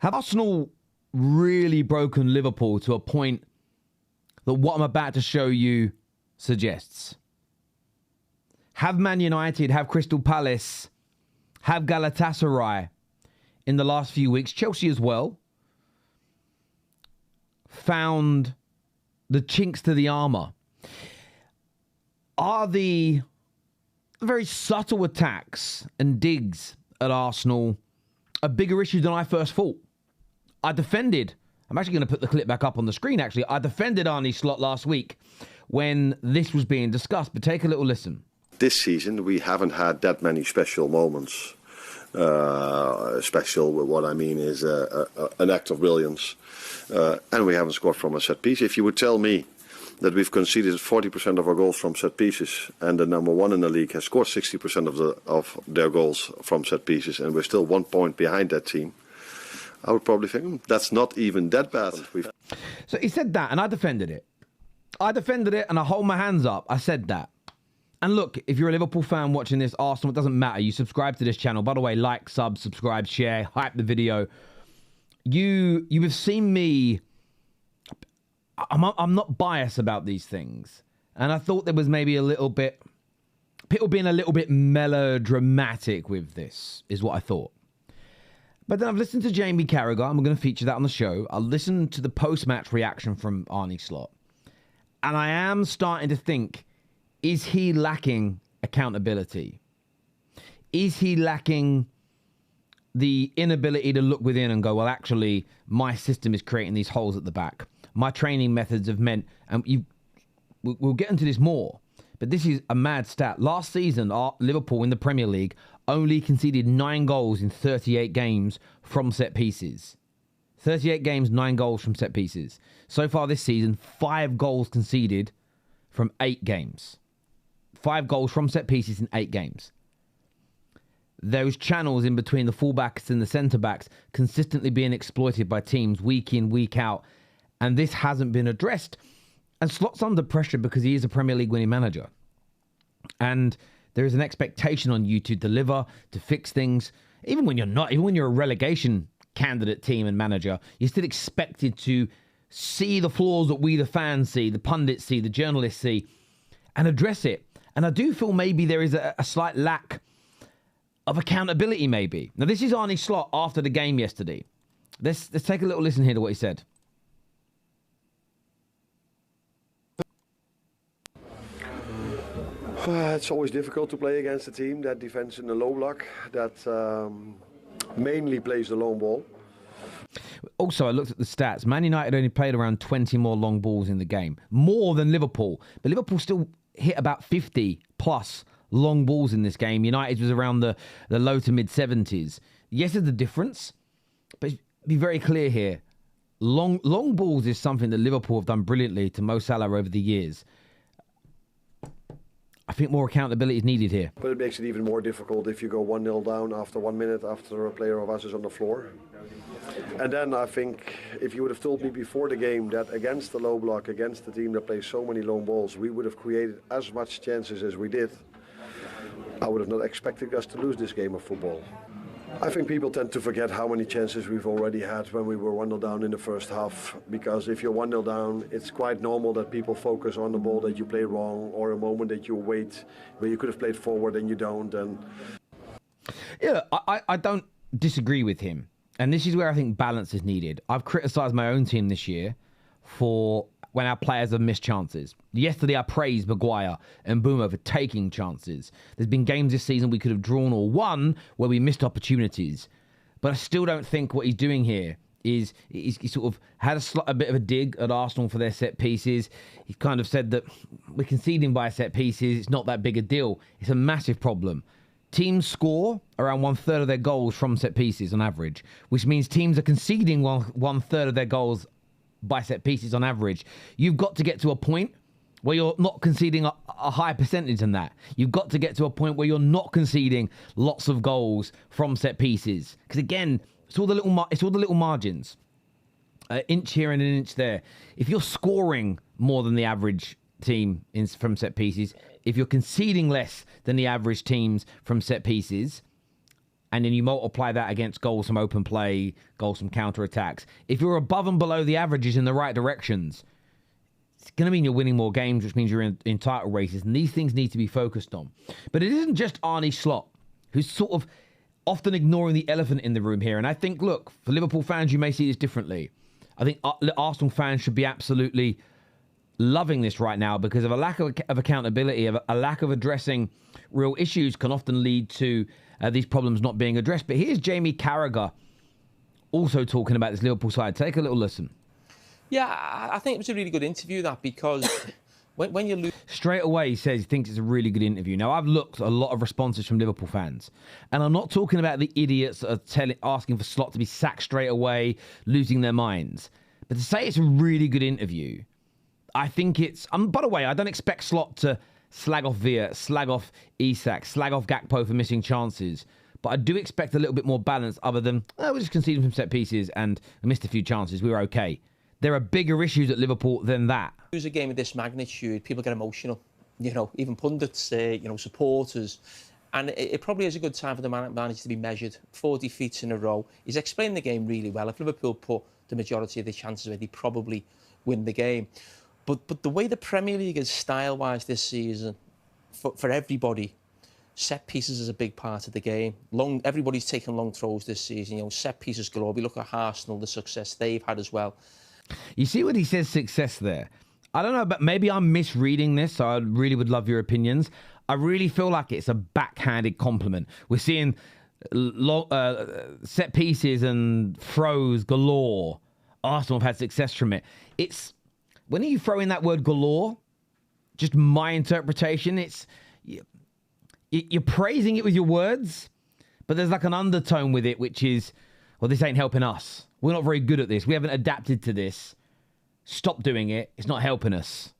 Have Arsenal really broken Liverpool to a point that what I'm about to show you suggests? Have Man United, have Crystal Palace, have Galatasaray in the last few weeks, Chelsea as well, found the chinks to the armour? Are the very subtle attacks and digs at Arsenal a bigger issue than I first thought? I defended, I'm actually going to put the clip back up on the screen actually, I defended Arne Slot last week when this was being discussed, but take a little listen. This season we haven't had that many special moments. Special, what I mean is an act of brilliance. And we haven't scored from a set piece. If you would tell me that we've conceded 40% of our goals from set pieces and the number one in the league has scored 60% of their goals from set pieces and we're still 1 point behind that team, I would probably think that's not even that bad. So he said that and I defended it. I defended it and I hold my hands up. I said that. And look, if you're a Liverpool fan watching this, Arsenal, it doesn't matter. You subscribe to this channel. By the way, like, sub, subscribe, share, hype the video. You have seen me. I'm not biased about these things. And I thought there was maybe a little bit, people being a little bit melodramatic with this, is what I thought. But then I've listened to Jamie Carragher. I'm going to feature that on the show. I'll listen to the post-match reaction from Arne Slot. And I am starting to think, is he lacking accountability? Is he lacking the inability to look within and go, well, actually, my system is creating these holes at the back. My training methods have meant, and we'll get into this more, but this is a mad stat. Last season, Liverpool in the Premier League only conceded 9 goals in 38 games from set pieces. 38 games, 9 goals from set pieces. So far this season, 5 goals conceded from 8 games. 5 goals from set pieces in 8 games. Those channels in between the fullbacks and the centre-backs consistently being exploited by teams week in, week out. And this hasn't been addressed. And Slot's under pressure because he is a Premier League winning manager. And there is an expectation on you to deliver, to fix things. Even when you're not, even when you're a relegation candidate team and manager, you're still expected to see the flaws that we, the fans, see, the pundits see, the journalists see, and address it. And I do feel maybe there is a slight lack of accountability, maybe. Now, this is Arne Slot after the game yesterday. Let's take a little listen here to what he said. It's always difficult to play against a team that defends in the low block, that mainly plays the long ball. Also, I looked at the stats. Man United only played around 20 more long balls in the game. More than Liverpool. But Liverpool still hit about 50 plus long balls in this game. United was around the low to mid 70s. Yes, there's a difference. But be very clear here. Long balls is something that Liverpool have done brilliantly to Mo Salah over the years. I think more accountability is needed here. But it makes it even more difficult if you go 1-0 down after 1 minute after a player of us is on the floor. And then I think if you would have told me before the game that against the low block, against the team that plays so many long balls, we would have created as much chances as we did, I would have not expected us to lose this game of football. I think people tend to forget how many chances we've already had when we were 1-0 down in the first half. Because if you're 1-0 down, it's quite normal that people focus on the ball that you play wrong or a moment that you wait where you could have played forward and you don't. And yeah, I don't disagree with him. And this is where I think balance is needed. I've criticised my own team this year for when our players have missed chances. Yesterday, I praised Maguire and Boomer for taking chances. There's been games this season we could have drawn or won where we missed opportunities. But I still don't think what he's doing here is he sort of had a bit of a dig at Arsenal for their set pieces. He kind of said that we're conceding by set pieces. It's not that big a deal. It's a massive problem. Teams score around 1/3 of their goals from set pieces on average, which means teams are conceding 1/3 of their goals by set pieces on average. You've got to get to a point where you're not conceding a high percentage than that. You've got to get to a point where you're not conceding lots of goals from set pieces. Because again, it's all the little margins. An inch here and an inch there. If you're scoring more than the average team from set pieces, if you're conceding less than the average teams from set pieces, and then you multiply that against goals from open play, goals from counter-attacks. If you're above and below the averages in the right directions, it's going to mean you're winning more games, which means you're in title races, and these things need to be focused on. But it isn't just Arne Slot, who's sort of often ignoring the elephant in the room here. And I think, look, for Liverpool fans, you may see this differently. I think Arsenal fans should be absolutely loving this right now, because of a lack of accountability, of a lack of addressing real issues can often lead to these problems not being addressed. But here's Jamie Carragher also talking about this Liverpool side. Take a little listen. Yeah, I think it was a really good interview, that, because when you lose... Straight away, he says he thinks it's a really good interview. Now, I've looked at a lot of responses from Liverpool fans, and I'm not talking about the idiots that are asking for Slot to be sacked straight away, losing their minds. But to say it's a really good interview, I think it's... by the way, I don't expect Slot to slag off Villa, slag off Isak, slag off Gakpo for missing chances. But I do expect a little bit more balance, other than, we're just conceding from set pieces and we missed a few chances. We were okay. There are bigger issues at Liverpool than that. Lose a game of this magnitude, people get emotional. You know, even pundits, supporters. And it probably is a good time for the manager to be measured. 4 defeats in a row. He's explained the game really well. If Liverpool put the majority of the chances away, they'd probably win the game. But the way the Premier League is style-wise this season, for everybody, set pieces is a big part of the game. Everybody's taking long throws this season. Set pieces galore. We look at Arsenal, the success they've had as well. You see what he says, success there. I don't know, but maybe I'm misreading this, so I really would love your opinions. I really feel like it's a backhanded compliment. We're seeing set pieces and throws galore. Arsenal have had success from it. It's... When you throw in that word galore, just my interpretation, it's you're praising it with your words, but there's like an undertone with it, which is, well, this ain't helping us. We're not very good at this. We haven't adapted to this. Stop doing it. It's not helping us.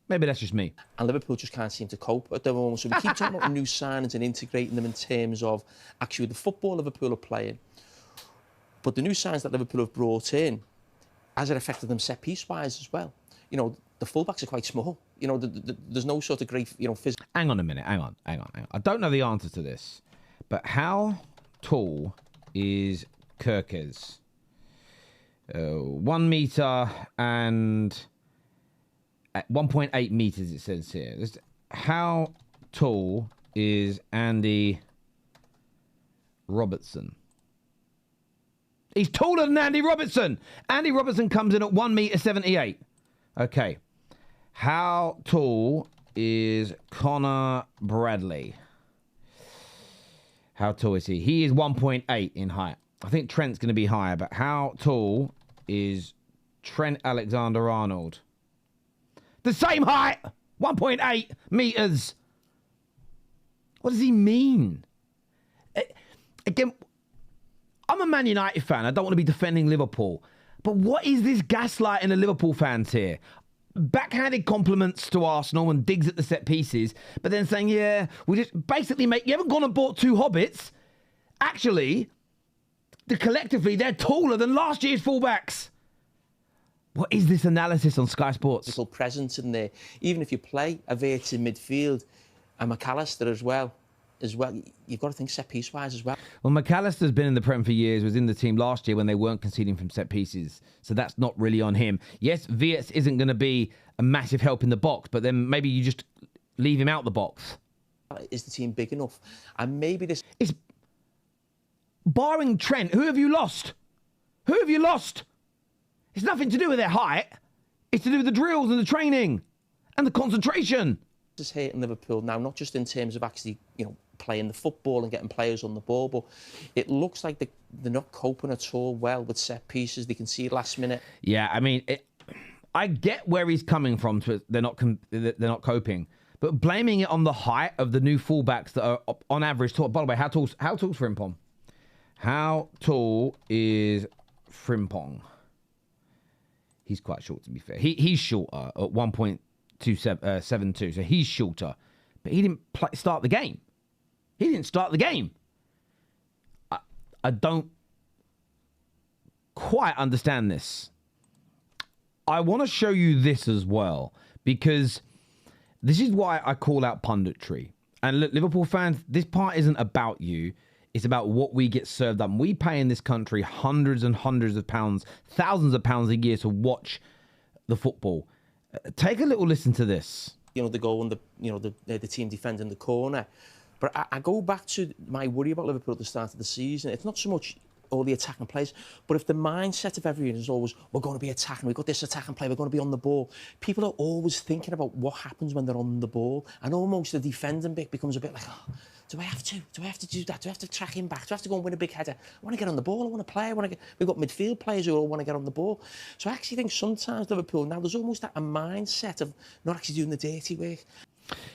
Maybe that's just me. And Liverpool just can't seem to cope at the moment. So we keep talking about new signings and integrating them in terms of actually the football Liverpool are playing. But the new signings that Liverpool have brought in, has it affected them set piece wise as well? The fullbacks are quite small. There's no sort of great, physical. Hang on a minute. Hang on. I don't know the answer to this, but how tall is Carragher? 1 meter and 1.8 meters. It says here. How tall is Andy Robertson? He's taller than Andy Robertson. Andy Robertson comes in at 1.78 meters. Okay. How tall is Connor Bradley? How tall is he? He is 1.8 in height. I think Trent's going to be higher, but how tall is Trent Alexander-Arnold? The same height! 1.8 meters. What does he mean? Again... I'm a Man United fan. I don't want to be defending Liverpool. But what is this gaslighting the Liverpool fans here? Backhanded compliments to Arsenal and digs at the set pieces, but then saying, yeah, we just basically you haven't gone and bought 2 Hobbits. Actually, collectively, they're taller than last year's fullbacks. What is this analysis on Sky Sports? Physical presence in there. Even if you play a Verts in midfield and McAllister as well, you've got to think set piece wise as well. Well, McAllister's been in the Prem for years, was in the team last year when they weren't conceding from set pieces. So that's not really on him. Yes, Verts isn't going to be a massive help in the box, but then maybe you just leave him out the box. Is the team big enough? And maybe this... It's barring Trent, who have you lost? Who have you lost? It's nothing to do with their height. It's to do with the drills and the training and the concentration. Is hating Liverpool now, not just in terms of actually, playing the football and getting players on the ball, but it looks like they're not coping at all well with set pieces. They can see last minute. Yeah, I mean, I get where he's coming from. They're not coping, but blaming it on the height of the new fullbacks that are on average tall. By the way, how tall's Frimpong? How tall is Frimpong? He's quite short, to be fair. He's shorter at 1.72, so he's shorter, but he didn't start the game. He didn't start the game. I don't quite understand this. I want to show you this as well, because this is why I call out punditry. And look, Liverpool fans, this part isn't about you. It's about what we get served up. And we pay in this country hundreds and hundreds of pounds, thousands of pounds a year to watch the football. Take a little listen to this. The goal and the team defending the corner. But I go back to my worry about Liverpool at the start of the season. It's not so much all the attacking players, but if the mindset of everyone is always, we're going to be attacking, we've got this attacking play, we're going to be on the ball, people are always thinking about what happens when they're on the ball, and almost the defending bit becomes a bit like, oh, do I have to do that? Do I have to track him back? Do I have to go and win a big header? I want to get on the ball, I want to play, we've got midfield players who all want to get on the ball. So I actually think sometimes Liverpool, now there's almost a mindset of not actually doing the dirty work.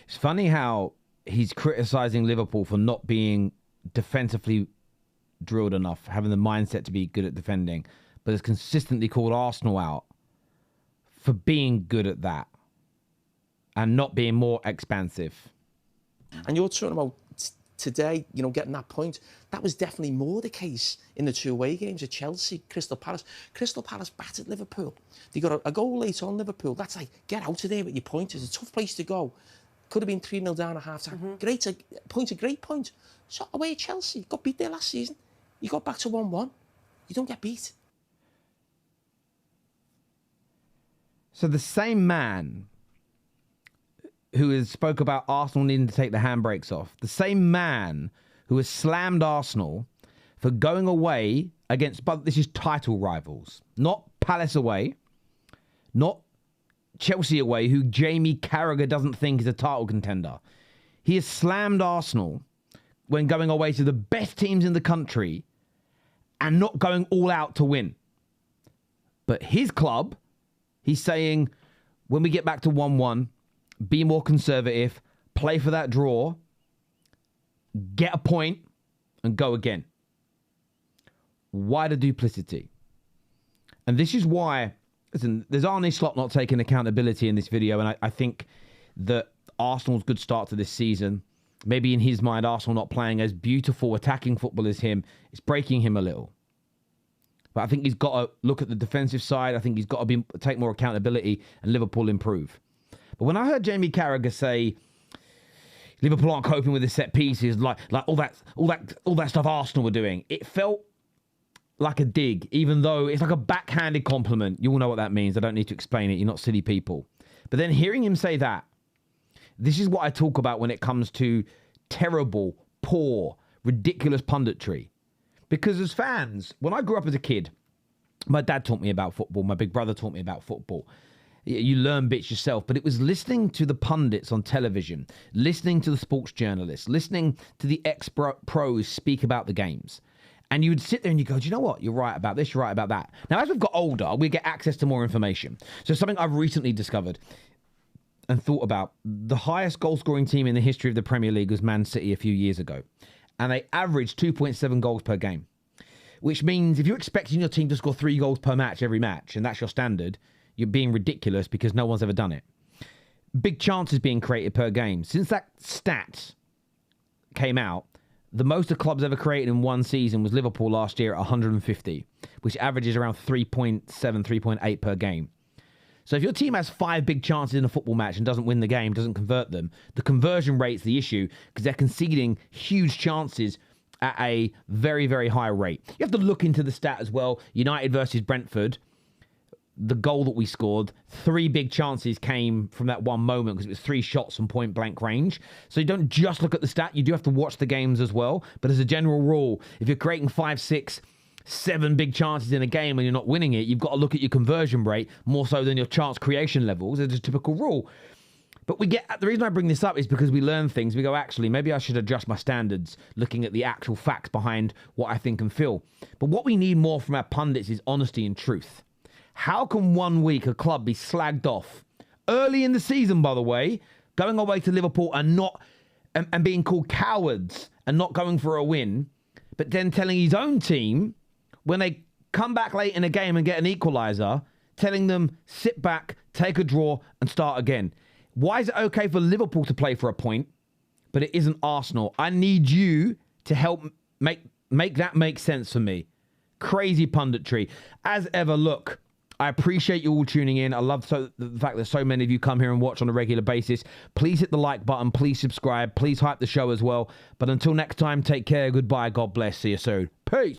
It's funny how he's criticising Liverpool for not being defensively drilled enough, having the mindset to be good at defending, but has consistently called Arsenal out for being good at that and not being more expansive. And you're talking about today, getting that point. That was definitely more the case in the 2 away games at Chelsea, Crystal Palace. Crystal Palace battered Liverpool. They got a goal late on Liverpool. That's like, get out of there with your point. It's a tough place to go. Could have been 3-0 down at half-time. Great point. So away at Chelsea, got beat there last season. You got back to 1-1. You don't get beat. So the same man who has spoke about Arsenal needing to take the handbrakes off, the same man who has slammed Arsenal for going away against, but this is title rivals, not Palace away, not Chelsea away, who Jamie Carragher doesn't think is a title contender. He has slammed Arsenal when going away to the best teams in the country and not going all out to win. But his club, he's saying, when we get back to 1-1, be more conservative, play for that draw, get a point, and go again. Why the duplicity? And this is why, listen, there's Arne Slot not taking accountability in this video, and I think that Arsenal's good start to this season, maybe in his mind, Arsenal not playing as beautiful attacking football as him, it's breaking him a little. But I think he's got to look at the defensive side. I think he's got to take more accountability and Liverpool improve. But when I heard Jamie Carragher say Liverpool aren't coping with the set pieces, like all that stuff Arsenal were doing, it felt like a dig, even though it's like a backhanded compliment. You all know what that means. I don't need to explain it. You're not silly people. But then hearing him say that, this is what I talk about when it comes to terrible, poor, ridiculous punditry. Because as fans, when I grew up as a kid, my dad taught me about football. My big brother taught me about football. You learn bits yourself, but it was listening to the pundits on television, listening to the sports journalists, listening to the ex-pros speak about the games. And you would sit there and you go, do you know what? You're right about this, you're right about that. Now, as we've got older, we get access to more information. So something I've recently discovered and thought about, the highest goal-scoring team in the history of the Premier League was Man City a few years ago. And they averaged 2.7 goals per game, which means if you're expecting your team to score 3 goals per match every match, and that's your standard, you're being ridiculous because no one's ever done it. Big chances being created per game. Since that stat came out, the most a club's ever created in one season was Liverpool last year at 150, which averages around 3.7, 3.8 per game. So if your team has 5 big chances in a football match and doesn't win the game, doesn't convert them, the conversion rate's the issue because they're conceding huge chances at a very, very high rate. You have to look into the stat as well. United versus Brentford, the goal that we scored, 3 big chances came from that one moment because it was 3 shots from point blank range. So you don't just look at the stat, you do have to watch the games as well. But as a general rule, if you're creating 5, 6, 7 big chances in a game and you're not winning it, you've got to look at your conversion rate more so than your chance creation levels. It's a typical rule. But the reason I bring this up is because we learn things. We go, actually, maybe I should adjust my standards looking at the actual facts behind what I think and feel. But what we need more from our pundits is honesty and truth. How can one week a club be slagged off early in the season, by the way, going away to Liverpool and being called cowards and not going for a win, but then telling his own team, when they come back late in a game and get an equaliser, telling them, sit back, take a draw and start again. Why is it okay for Liverpool to play for a point, but it isn't Arsenal? I need you to help make that make sense for me. Crazy punditry. As ever, look, I appreciate you all tuning in. I love the fact that so many of you come here and watch on a regular basis. Please hit the like button. Please subscribe. Please hype the show as well. But until next time, take care. Goodbye. God bless. See you soon. Peace.